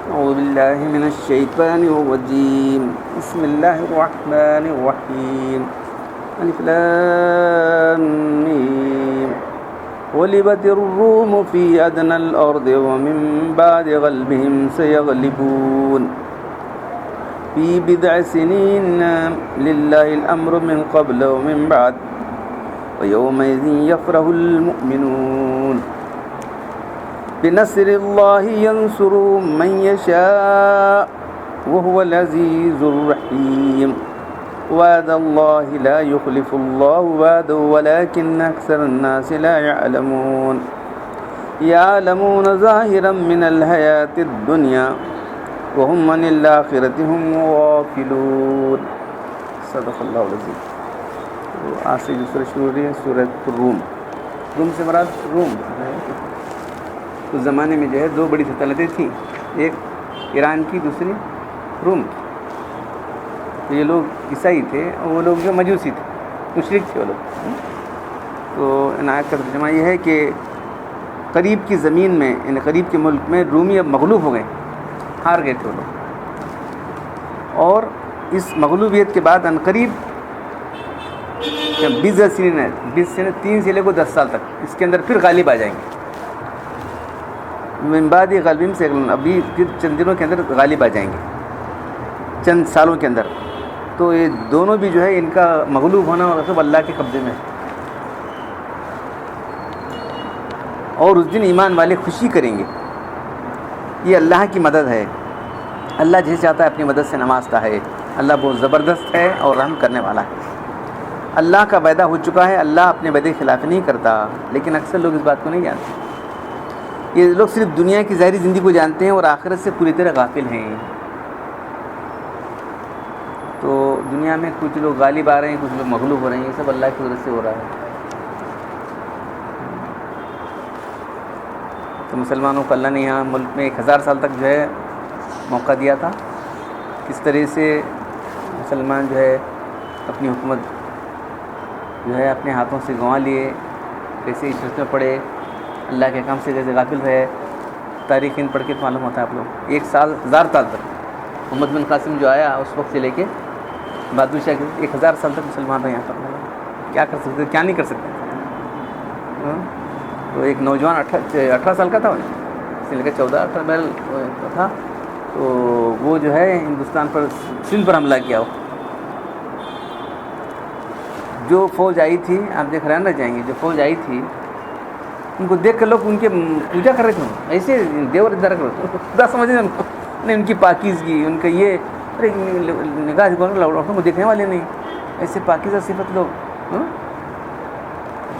أعوذ بالله من الشيطان الرجيم. بسم الله الرحمن الرحيم. ألف لام ميم. غلبت الروم في أدنى الأرض ومن بعد غلبهم سيغلبون في بضع سنين لله الأمر من قبل ومن بعد ويومئذ يفرح المؤمنون بنصر الله ينصر من يشاء وهو العزيز الرحيم وعد الله لا يخلف الله وعده ولكن أكثر الناس لا يعلمون ظاهرا من الحياة الدنيا وهم عن الآخرة هم غافلون. صدق اللہ العظیم. آج سے جو سورہ شروع ہو رہی ہے سورۃ الروم. روم سے مراد روم ہے. اس زمانے میں جو ہے دو بڑی سلطنتیں تھیں، ایک ایران کی، دوسری روم کی. تو یہ لوگ عیسائی تھے اور وہ لوگ جو مجوسی تھے، مشرک تھے وہ لوگ. تو عنایت کا ترجمہ یہ ہے کہ قریب کی زمین میں، یعنی قریب کے ملک میں رومی اب مغلوب ہو گئے، ہار گئے تھے وہ لوگ. اور اس مغلوبیت کے بعد عنقریب 20 سنین ہے، 20 سنین 3 سے لے کو 10 سال تک اس کے اندر پھر غالب آ جائیں گے. من بعد غالبیم سے ابھی پھر چند دنوں کے اندر غالب آ جائیں گے، چند سالوں کے اندر. تو یہ دونوں بھی جو ہے ان کا مغلوب ہونا اور سب اللہ کے قبضے میں. اور اس دن ایمان والے خوشی کریں گے. یہ اللہ کی مدد ہے. اللہ جسے چاہتا ہے اپنی مدد سے نوازتا ہے. اللہ بہت زبردست ہے اور رحم کرنے والا ہے. اللہ کا وعدہ ہو چکا ہے. اللہ اپنے وعدے کے خلاف نہیں کرتا، لیکن اکثر لوگ اس بات کو نہیں جانتے. یہ لوگ صرف دنیا کی ظاہری زندگی کو جانتے ہیں اور آخرت سے پوری طرح غافل ہیں. تو دنیا میں کچھ لوگ غالب آ رہے ہیں، کچھ لوگ مغلوب ہو رہے ہیں. یہ سب اللہ کی قدرت سے ہو رہا ہے. تو مسلمانوں کو اللہ نے یہاں ملک میں 1000 سال تک جو ہے موقع دیا تھا. کس طرح سے مسلمان جو ہے اپنی حکومت جو ہے اپنے ہاتھوں سے گنوا لیے، کیسے عشرت میں پڑے، اللہ کے کام سے کیسے غافل رہے. تاریخ ان پڑھ کے معلوم ہوتا ہے آپ لوگ. 1000 سال تک محمد بن قاسم جو آیا اس وقت سے لے کے بہادر شاہ 1000 سال تک مسلمان رہے یہاں پر. کیا کر سکتے، کیا نہیں کر سکتے. تو ایک نوجوان 18 سال کا تھا، اس لے کے 14-18 محل تھا. تو وہ جو ہے ہندوستان پر سندھ پر حملہ کیا. جو فوج آئی تھی، آپ دیکھ رہے نہ جائیں گے، جو فوج آئی تھی ان کو دیکھ کر لوگ ان کے پوجا کر رہے تھے. ایسے دیور ادھر کر رہے تھے، خدا سمجھ رہے نہیں. ان کی پاکیزگی، ان کا یہ نگاہ لوگوں کو دیکھنے والے نہیں. ایسے پاکیزہ صفت لوگ.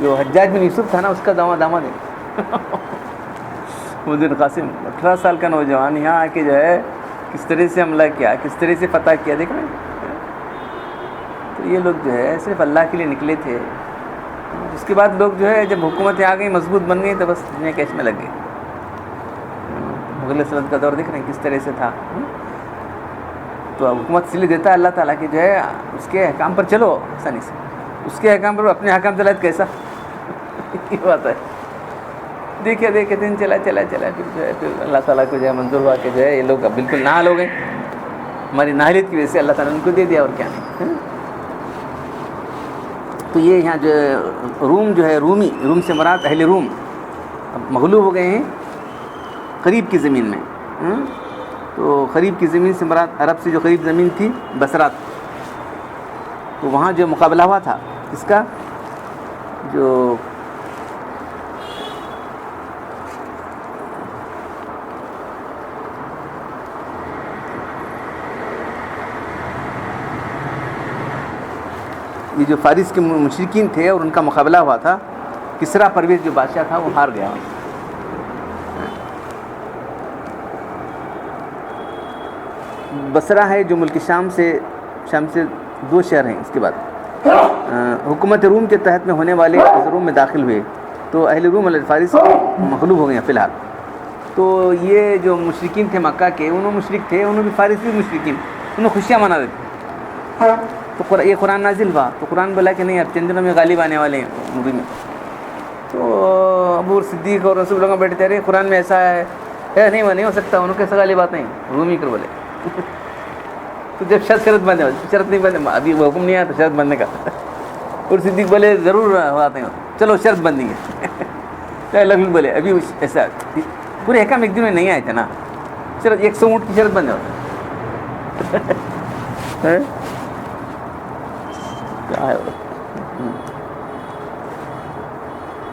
جو حجاج بن یوسف تھا نا، اس کا داماد ہے محمد بن قاسم. 18 سال کا نوجوان یہاں آ کے جو ہے کس طرح سے حملہ کیا، کس طرح سے فتح کیا، دیکھ رہے ہیں. تو یہ لوگ جو ہے صرف اللہ کے لیے نکلے تھے. اس کے بعد لوگ جو ہے جب حکومتیں آ گئیں، مضبوط بن گئی، تو بس دنیا کیش میں لگ گئے. مغل سلطنت کا دور دیکھ رہے ہیں کس طرح سے تھا. تو حکومت اس لیے دیتا ہے اللہ تعالیٰ کہ جو ہے اس کے احکام پر چلو آسانی سے. اس کے احکام پر اپنے احکام چلائے تو کیسا یہ بات ہے. دیکھے دن چلا پھر جو ہے پھر اللہ تعالیٰ کو جو ہے منظور ہوا کہ جو ہے یہ لوگ اب بالکل نااہل ہو گئے. ہماری نااہلیت کی وجہ سے اللہ تعالیٰ نے ان کو دے دیا، اور کیا نہیں. تو یہ یہاں جو روم جو ہے روم سے مراد اہل روم اب مغلوب ہو گئے ہیں قریب کی زمین میں. تو قریب کی زمین سے مراد عرب سے جو قریب زمین تھی بصرہ. تو وہاں جو مقابلہ ہوا تھا اس کا، جو یہ جو فارس کے مشرکین تھے اور ان کا مقابلہ ہوا تھا، کسریٰ پرویز جو بادشاہ تھا وہ ہار گیا. بصرہ ہے جو ملک شام سے 2 شہر ہیں. اس کے بعد حکومت روم کے تحت میں ہونے والے روم میں داخل ہوئے. تو اہل روم فارس مغلوب ہو گئے ہیں فی الحال. تو یہ جو مشرکین تھے مکہ کے، انہوں مشرک تھے، انہوں بھی فارس بھی مشرکین، انہوں خوشیاں منا رہے تھے. تو یہ قرآن نازل ہوا تو قرآن بولا کہ نہیں اب چند دنوں میں غالب آنے والے ہیں مووی میں. تو ابو صدیق اور رسول اللہ بیٹھتے رہے، قرآن میں ایسا ہے نہیں وہ نہیں ہو سکتا، انہوں کیسا والی بات نہیں، روم ہی کر بولے تو جب شرط بندے شرط نہیں بندے ابھی وہ حکم نہیں آیا تو شرط بندنے کا. اور صدیق بولے ضرور آتے ہیں، چلو شرط بندی ہے. لگن بولے ابھی ایسا پورے حکم ایک دن میں نہیں آئے تھے نا، شرط 100 اونٹ کی شرط بندے ہوتے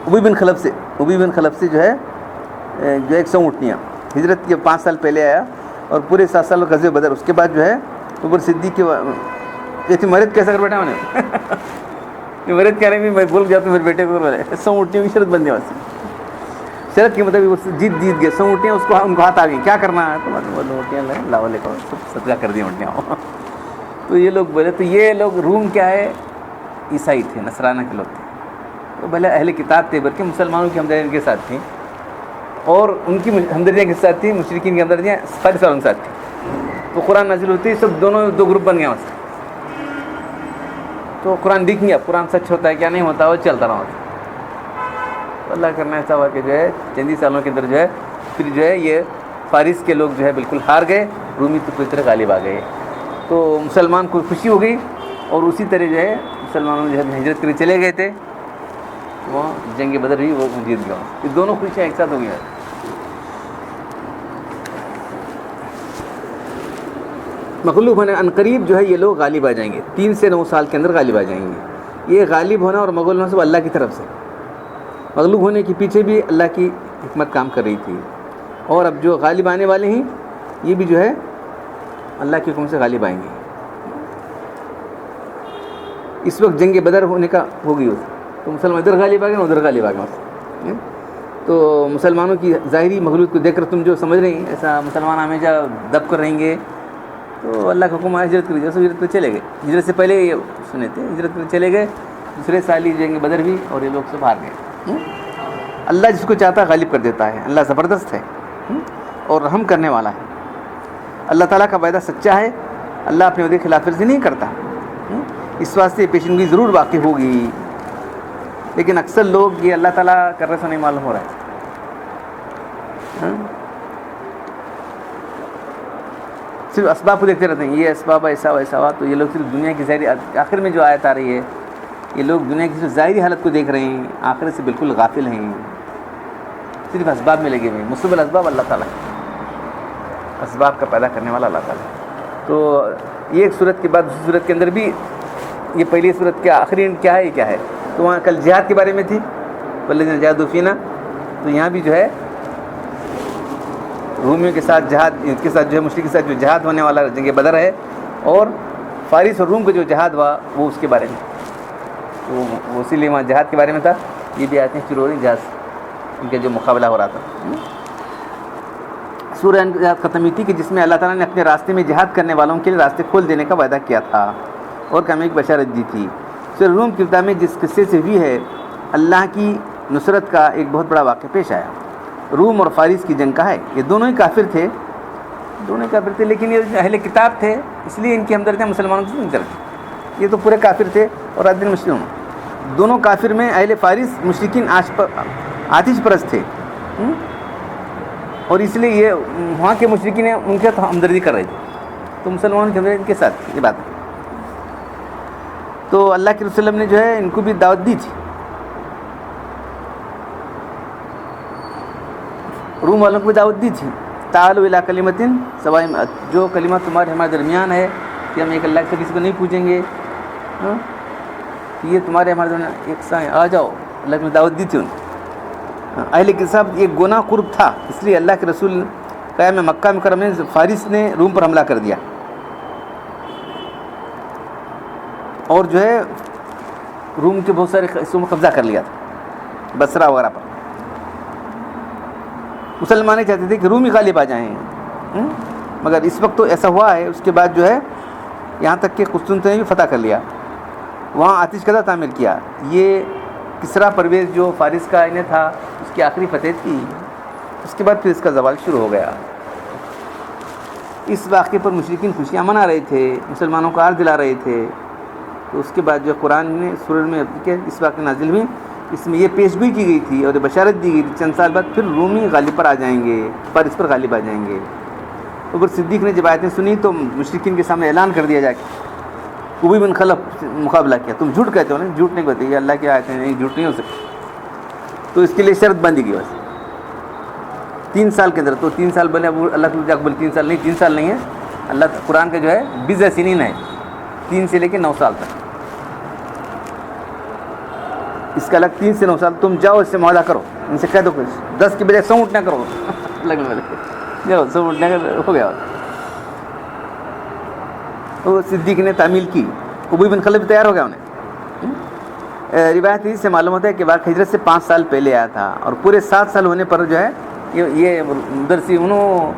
ابی بن خلف سے جو ہے 100 اونٹنیاں ہجرت کے 5 سال پہلے آیا، اور پورے 7 سال غزوہ بدر. اس کے بعد جو ہے اوپر صدیق کے مرد کیسا کر بیٹھا میں نے مرد کہہ رہے بھی میں بول گیا تو میرے بیٹے کو 100 اونٹنیوں کی شرط بندی واسطے. شرط کے مطلب وہ جیت گئے 100 اونٹیاں اس کو ان کو ہاتھ آ گئی، کیا کرنا ہے تو اونٹیاں لاؤ لے کر سب صدقہ کر دی اونٹیاں. تو یہ لوگ بولے، تو یہ لوگ روم کیا ہے، عیسائی تھے، نصرانہ کے لوگ تھے. تو بھلے اہل کتاب تھے، بلکہ مسلمانوں کی ہمدردیاں ان کے ساتھ تھیں، اور ان کی ہمدردیاں کے ساتھ تھیں، مشرکین کی ہمدردیاں فارس والوں کے ساتھ تھیں. تو قرآن نازل ہوتی ہے، سب دونوں 2 گروپ بن گئے وہاں سے. تو قرآن دیکھیں گے قرآن سچ ہوتا ہے کیا نہیں ہوتا، وہ چلتا رہا. تو اللہ کرنا ایسا ہوا کہ جو ہے چند ہی سالوں کے اندر جو ہے پھر جو ہے یہ فارس کے لوگ جو ہے بالکل ہار گئے، رومی تو پوری طرح غالب آ گئے. تو مسلمان کو خوشی ہو گئی، اور اسی طرح جو ہے مسلمانوں جو ہے ہجرت کے لیے چلے گئے تھے، وہ جنگ بدر بھی وہ جیت گیا. یہ دونوں خوشیاں ایک ساتھ ہو گئی. مغلوب ہونے عنقریب جو ہے یہ لوگ غالب آ جائیں گے، 3 سے 9 سال کے اندر غالب آ جائیں گے. یہ غالب ہونا اور مغلوب ہونا سب اللہ کی طرف سے. مغلوب ہونے کے پیچھے بھی اللہ کی حکمت کام کر رہی تھی، اور اب جو غالب آنے والے ہیں یہ بھی جو ہے اللہ کے حکم سے غالب آئیں گے. اس وقت جنگ بدر ہونے کا ہو گئی تو مسلمان ادھر غالب آ گئے، ادھر غالب آ گئے. تو مسلمانوں کی ظاہری مغلوب کو دیکھ کر تم جو سمجھ رہے ہیں ایسا مسلمان ہمیشہ دب کر رہیں گے، تو اللہ کا حکم ہجرت کر جیسے ہجرت پہ چلے گئے. ہجرت سے پہلے یہ سنے تھے، ہجرت پہ چلے گئے، دوسرے سال ہی جنگ بدر بھی، اور یہ لوگ سب ہار گئے. اللہ جس کو چاہتا ہے غالب کر دیتا ہے. اللہ زبردست ہے اور رحم کرنے والا ہے. اللہ تعالیٰ کا وعدہ سچا ہے، اللہ اپنے وعدے کی خلاف ورزی نہیں کرتا. اس واسطے پیشنگوئی ضرور واقع ہوگی، لیکن اکثر لوگ یہ اللہ تعالیٰ کر رہے سو نہیں معلوم ہو رہا ہے، صرف اسباب کو دیکھتے رہتے ہیں، یہ اسباب ایسا ویسا ہوا. تو یہ لوگ صرف دنیا کی ظاہری آخر میں جو آیت آ رہی ہے، یہ لوگ دنیا کی صرف ظاہری حالت کو دیکھ رہے ہیں، آخرت سے بالکل غافل ہیں، صرف اسباب میں لگے ہوئے ہیں. مسبب الاسباب اللہ تعالیٰ ہے، اسباب کا پیدا کرنے والا اللہ تعالیٰ ہے. تو یہ ایک صورت کے بعد دوسری صورت کے اندر بھی یہ پہلی صورت کیا آخری کیا ہے، یہ کیا ہے. تو وہاں کل جہاد کے بارے میں تھی، والذین جاہدوا فینا. تو یہاں بھی جو ہے رومیوں کے ساتھ جہاد کے ساتھ جو ہے مشرک کے ساتھ جو جہاد ہونے والا جنگ بدر ہے، اور فارس اور روم کا جو جہاد ہوا وہ اس کے بارے میں. تو وہ اسی لیے وہاں جہاد کے بارے میں تھا. یہ بھی آیتیں شروع ہو رہی جہاد ان کا جو مقابلہ ہو رہا تھا. سورہ جہاد ختم ہوئی تھی کہ جس میں اللہ تعالیٰ نے اپنے راستے میں جہاد کرنے والوں کے لیے راستے کھول دینے کا وعدہ کیا تھا اور کامیابی کی بشارت دی تھی. سورہ روم کی ابتدا میں جس قصے سے ہوئی ہے، اللہ کی نصرت کا ایک بہت بڑا واقعہ پیش آیا. روم اور فارس کی جنگ کا ہے. یہ دونوں ہی کافر تھے، لیکن یہ اہل کتاب تھے، اس لیے ان کی ہمدردیاں مسلمانوں سے نہیں چلتی. یہ تو پورے کافر تھے اور عادل مسلم. دونوں کافر میں اہل فارس مشرکین آتش پرست تھے، اور اس لیے یہ وہاں کے مشرکین ان کے ہمدردی کر رہے تھے. تو مسلمانوں کی ہمدردی ان کے ساتھ یہ بات ہے. تو اللہ کے رسول نے جو ہے ان کو بھی دعوت دی تھی. روم والوں کو بھی دعوت دی تھی، تعالوا الی کلمۃ سواء، جو کلمہ تمہارے ہمارے درمیان ہے کہ ہم ایک اللہ سے کسی کو نہیں پوچھیں گے، یہ تمہارے ہمارے درمیان ایک سائیں آ جاؤ. اللہ نے دعوت دی تھی ان کو. اہل کتاب ایک گناہ قرب تھا، اس لیے اللہ کے رسول قیام مکہ مکرمہ میں فارس نے روم پر حملہ کر دیا، اور جو ہے روم کے بہت سارے حصوں میں قبضہ کر لیا تھا، بصرہ وغیرہ پر. مسلمان چاہتے تھے کہ رومی غالب آ جائیں، مگر اس وقت تو ایسا ہوا ہے. اس کے بعد جو ہے یہاں تک کہ قسطنطنیہ نے بھی فتح کر لیا، وہاں آتش کدہ تعمیر کیا. یہ کسریٰ پرویز جو فارس کا انہیں تھا، اس کی آخری فتح تھی. اس کے بعد پھر اس کا زوال شروع ہو گیا. اس واقعے پر مشرکین خوشیاں منا رہے تھے، مسلمانوں کو عار دلا رہے تھے. تو اس کے بعد جو قرآن نے سورہ میں اس واقعے نازل ہوئی اس میں یہ پیشگوئی کی گئی تھی اور یہ بشارت دی گئی تھی چند سال بعد پھر رومی غالب پر آ جائیں گے، پر اس پر غالب آ جائیں گے۔ عمر صدیق نے جب آیتیں سنی تو مشرکین کے سامنے اعلان کر دیا جا کے، ابی بن خلف مقابلہ کیا، تم جھوٹ کہتے ہو نا، جھوٹ نہیں کہتے، یہ اللہ کی آیتیں نہیں، جھوٹ نہیں ہو سکتی۔ تو اس کے لیے شرط باندھی گئی بس 3 سال کے اندر۔ تو 3 سال بولے اللہ تعالیٰ اکبر 3 سال نہیں، 3 سال نہیں ہے، اللہ قرآن کا جو ہے 20 سنین ہے، 3 سے لے کے 9 سال تک۔ اس کا الگ 3 سے 9 سال، تم جاؤ اس سے معاہدہ کرو، ان سے کہہ دو کچھ 10 کی بجائے 100 اونٹنا کرو جاؤ 100 اونٹنا ہو گیا۔ تو صدیق نے تعمیل کی، ابی بن خلف تیار ہو گیا انہیں۔ روایت سے معلوم ہوتا ہے کہ واقعہ ہجرت سے 5 سال پہلے آیا تھا، اور پورے 7 سال ہونے پر جو ہے یہ ادھر سے انہوں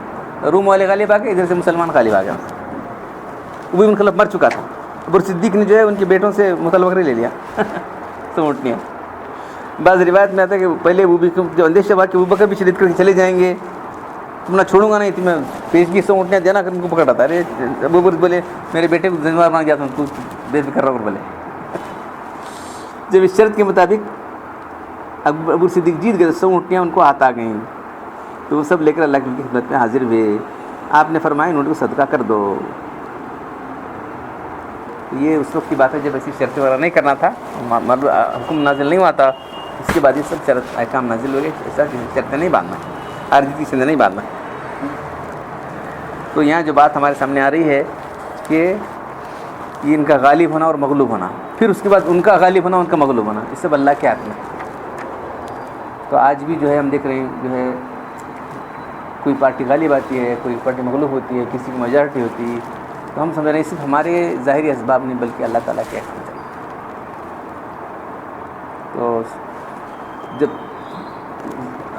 روم والے غالب آ گئے، ادھر سے مسلمان غالب آ گیا۔ ابی بن خلف مر چکا تھا، ابو صدیق نے جو ہے ان کے بیٹوں سے مطلب لے لیا سموٹنیاں۔ بعض روایت میں آتا ہے کہ پہلے جو اندیشہ ہوا کہ ابو بکر بھی شدید کر کے چلے جائیں گے، تم نہ چھوڑوں گا نہیں، تمہیں پیشگی 100 اونٹیاں دینا کر ان کو پکڑا تھا۔ ارے ابو بکر بولے میرے بیٹے کو ذمہ مانگ جاتا ہوں، تو بے فکر رہو بولے۔ جب اس شرط کے مطابق ابو صدیق جیت گئے، 100 اونٹیاں ان کو ہاتھ آ گئیں، تو وہ سب لے کر اللہ کی خدمت میں حاضر ہوئے۔ آپ نے فرمایا ان اونٹ کو صدقہ کر دو۔ یہ اس وقت کی بات ہے جب ایسی شرط وغیرہ نہیں کرنا تھا، حکم نازل نہیں ہوا تھا، اس کے بعد یہ سب شرط احکام نازل ہو گئے، ایسا شرطیں نہیں باندھنا، عارضی کی سندھ نہیں باندھنا۔ تو یہاں جو بات ہمارے سامنے آ رہی ہے کہ یہ ان کا غالب ہونا اور مغلوب ہونا، پھر اس کے بعد ان کا غالب ہونا، ان کا مغلوب ہونا، یہ سب اللہ کے ہاتھ میں۔ تو آج بھی جو ہے ہم دیکھ رہے ہیں، جو ہے کوئی پارٹی غالب آتی ہے، کوئی پارٹی مغلوب ہوتی ہے، کسی کی میجارٹی ہوتی ہے، تو ہم سمجھ رہے ہیں صرف ہمارے ظاہری اسباب نہیں بلکہ اللہ تعالیٰ کے احکام چاہیے۔ تو جب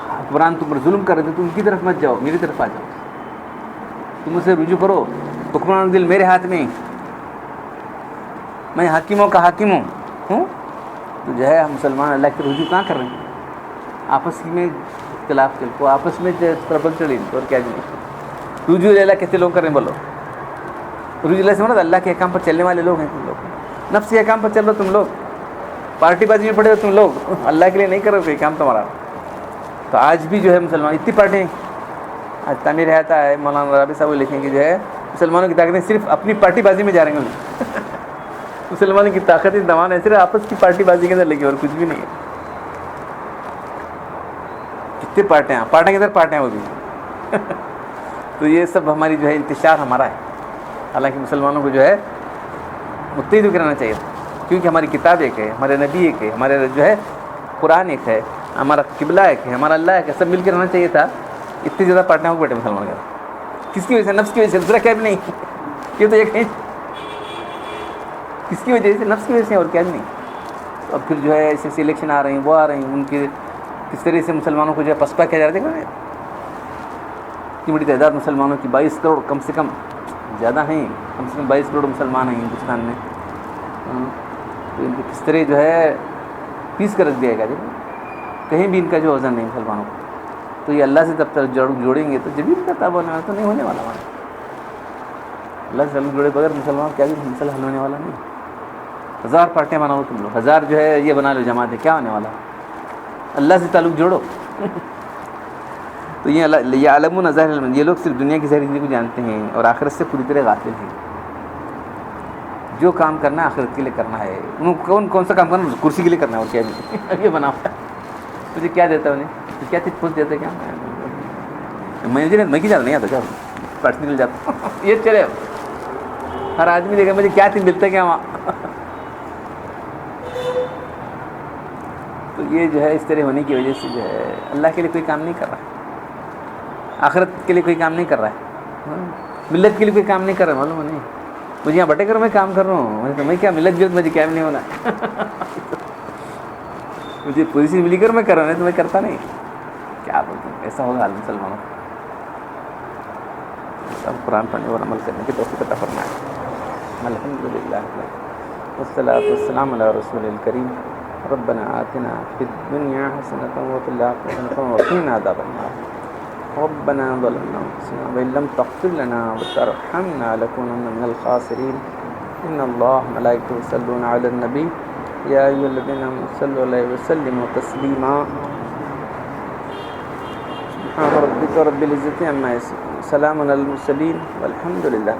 حکمران تم پر ظلم کر رہے تھے تو ان کی طرف مت جاؤ، میری طرف آ جاؤ، تم اسے رجوع کرو، حکمران دل میرے ہاتھ میں، میں حاکموں کا حاکم ہوں۔ تو جو ہے ہم مسلمان اللہ کے رجوع کہاں کر رہے ہیں؟ آپس میں اختلاف چل کو، آپس میں ٹربل چڑی، اور کیا جی رجوع اللہ کیسے لوگ کر رہے ہیں؟ بولو رجوع اللہ سے مراد اللہ کے احکام پر چلنے والے لوگ ہیں تم لوگ، نفس کے احکام پر چل رہے ہو تم لوگ، پارٹی بازی میں پڑے ہو تم لوگ، اللہ کے لیے نہیں کر رہے کوئی کام تمہارا۔ تو آج بھی جو ہے مسلمان اتنی پارٹیاں، آج تعمیر رہتا ہے مولانا رابع صاحب لکھیں کہ جو ہے مسلمانوں کی طاقتیں صرف اپنی پارٹی بازی میں جا رہے ہیں، مسلمانوں کی طاقت دمان ہے صرف آپس کی پارٹی بازی کے اندر لگی اور کچھ بھی نہیں ہے۔ کتنے پارٹیاں کے اندر پارٹیاں وہ بھی تو یہ سب ہماری جو ہے انتشار ہمارا ہے، حالانکہ مسلمانوں کو جو ہے متحد بھی کرنا چاہیے، کیونکہ ہماری کتاب ایک ہے، ہمارے نبی ایک ہے، ہمارے جو ہے قرآن ایک ہے، ہمارا قبلہ ایک ہے، ہمارا اللہ ایک ہے، سب مل کے رہنا چاہیے تھا۔ اتنی زیادہ پارٹیاں ہو بیٹھے مسلمان کے، کس کی وجہ سے؟ نفس کی وجہ سے، دوسرا کیا بھی نہیں، یہ تو ایک ہے، کس کی وجہ سے؟ نفس کی وجہ سے، اور کیا بھی نہیں۔ تو اب پھر جو ہے ایسے ایسے الیکشن آ رہے ہیں، وہ آ رہے ہیں، ان کے کس طرح سے مسلمانوں کو جو ہے پسپا کیا جا رہا ہے۔ اتنی بڑی تعداد مسلمانوں کی، 22 کروڑ کم سے کم، زیادہ ہیں، کم سے کم 22 کروڑ مسلمان ہیں ہندوستان میں، تو ان کو کس طرح جو ہے پیس کر رکھ دیا گیا، کہیں بھی ان کا جو وزن نہیں مسلمانوں کو۔ تو یہ اللہ سے تب تک جوڑیں گے تو جب ان کا تاب ہونے والا تو نہیں ہونے والا ہمارا، اللہ سے تعلق جوڑے بغیر مسلمان کیا بھی مسئلہ حل ہونے والا نہیں۔ 1000 پارٹیاں بناؤ تم لوگ، 1000 جو ہے یہ بنا لو جماعتیں، کیا ہونے والا؟ اللہ سے تعلق جوڑو۔ تو یہ عالمون ظاہر علم، یہ لوگ صرف دنیا کی ظاہری زندگی کو جانتے ہیں اور آخرت سے پوری طرح غافل ہیں۔ جو کام کرنا ہے آخرت کے لیے کرنا ہے، انہوں کون سا کام کرنا ہے؟ کرسی کے لیے کرنا ہے، اور کیا بھی یہ بنا مجھے کیا دیتا ہے انہیں، کیا چیز پوچھ دیتا ہے، کیا میں کی جاتا نہیں آتا، کیا پرسنل جاتا یہ چلے ہر آدمی دیکھا مجھے کیا چیز ملتا ہے کیا وہاں۔ تو یہ جو ہے اس طرح ہونے کی وجہ سے جو ہے اللہ کے لیے کوئی کام نہیں کر رہا ہے، آخرت کے لیے کوئی کام نہیں کر رہا ہے، ملت کے لیے کوئی کام نہیں کر رہا ہے، معلوم نہیں مجھے یہاں بٹے کرو میں کام کر رہا ہوں، میں کیا ملت بھی مجھے کیا بھی نہیں ہونا مجھے پوزیشن ملی کر میں کر رہا ہوں، تو میں کرتا نہیں، کیا بولتے ہیں، ایسا ہوگا حال مسلمانوں کو۔ سب قرآن پڑھنے اور عمل کرنے کی توفیق عطا فرمائے۔ الحمدللہ والصلاۃ والسلام علی رسول الکریم۔ ربنا آتنا فی الدنیا حسنۃ وفی الآخرۃ حسنۃ وقنا عذاب النار۔ ربنا ظلمنا انفسنا وان لم تغفر لنا وترحمنا لنكونن من الخاسرین۔ ان اللہ ملائکتہ یصلون علی النبی یا ایھا الذین آمنوا صلوا علیہ وسلموا تسلیما سبحان ربک رب العزة عما یصفون سلام علی المرسلین والحمد للہ.